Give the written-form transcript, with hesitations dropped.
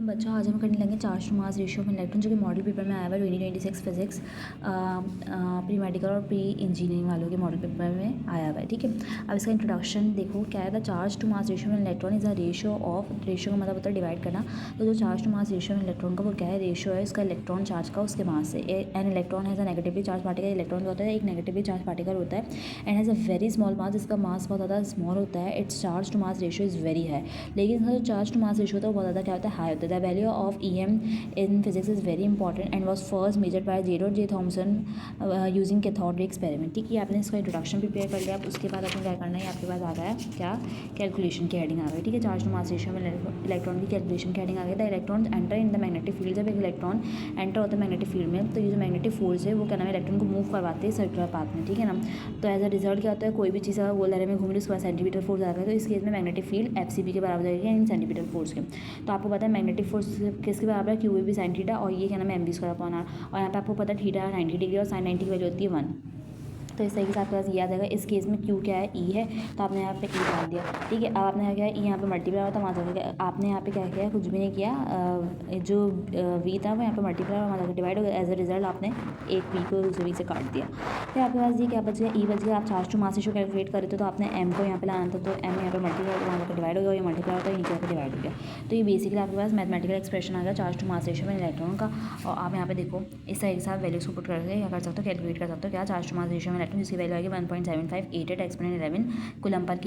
बच्चों आज हम करने लगे charge to mass ratio of electron, जो कि मॉडल पेपर में आया हुआ है 2026 फिजिक्स प्री मेडिकल और प्री इंजीनियरिंग वालों के मॉडल पेपर में आया हुआ है। ठीक है, अब इसका इंट्रोडक्शन देखो क्या है। The charge to mass ratio of electron is a ratio of, ratio का मतलब होता है डिवाइड करना। तो जो charge to mass ratio of electron का वो क्या है, रेशियो है इसका इलेक्ट्रॉन चार्ज का उसके मास से। An electron has a negatively charge particle, electron क्या होता है एक नेगेटिवली चार्ज पार्टिकल होता है and has a very small mass, इसका मास बहुत ज़्यादा स्मॉल होता है। Its charge to mass ratio is very high, लेकिन इसका जो चार्ज टू मास रेशियो होता है वो बहुत ज़्यादा क्या होता है, हाई होता है। The value of EM in physics is very important and was first measured by J. Thomson using cathode ray experiment। ठीक है, आपने इसका इंट्रोडक्शन प्रिपेयर कर लिया। अब उसके बाद आपने क्या करना है, आपके पास आ गया क्या, कैलकुलेशन की हेडिंग आ गई। ठीक है, चार्ज टू मास रेशियो में इलेक्ट्रॉन की कैलकुलेशन की हेडिंग आ गई। The electron enter in the magnetic field, जब एक इलेक्ट्रॉन एंटर होता है मैग्नेटिक फील्ड में तो ये जो मैग्नेटिक फोर्स है वो क्या नाम है, इलेक्ट्रॉन को मूव करवाते हैं सर्कुलर पाथ में। ठीक है ना, तो एज अ रिजल्ट क्या होता है, कोई भी चीज़ अगर गोल दायरे में घूम रही है उसके बाद सेंटीमीटर फोर्स आ गया, तो इस केस में मैग्नेटिक फील्ड FCB के बराबर जाएगी इन सेंटीमीटर फोर्स के। तो आपको पता है मैग्नेटिक फोर्स किसके बराबर है, QAB sin थीटा, और ये क्या नाम है MV² अपॉन आर। और यहाँ पे आपको पता है थीटा 90 डिग्री और sin 90 की वैल्यू होती है 1। तो इस तरीके से आपके पास याद आएगा। इस केस में Q क्या है, E है, तो आपने यहाँ पे E डाल दिया। ठीक है, अब आपने क्या किया, E यहाँ पे मल्टीप्लाई होता है वहाँ जाकर आपने यहाँ पे क्या किया, कुछ भी नहीं किया। जो V था वो यहाँ पे मल्टीप्लाई और वहाँ जाकर डिवाइड हो गया। एज अ रिजल्ट आपने एक V को दूसरे V से काट दिया। फिर आपके पास ये क्या बच गया, E बच गया। आप charge to mass ratio calculate कर रहे थे तो आपने M को यहाँ पे लाना था, तो M यहाँ पे मल्टीप्लाई होकर वहाँ जाकर डिवाइड हो गया, ये मल्टीप्लाई होता है नीचे यहाँ पे डिवाइड हो गया। तो ये बेसिकली आपके पास मैथमेटिकल एक्सप्रेशन आ गया चार्ज टू मास रेशियो में इलेक्ट्रॉन का। और आप यहाँ पे देखो इस तरीके से आप वैल्यूज को पुट करके क्या कर सकते हो, कैलकुलेट कर सकते हो क्या चार्ज टू मास रेशियो में इलेक्ट्रॉन, जिसकी वैल्यू आएगी 1.7588 एक्सपोनेंट 11 कूलम पर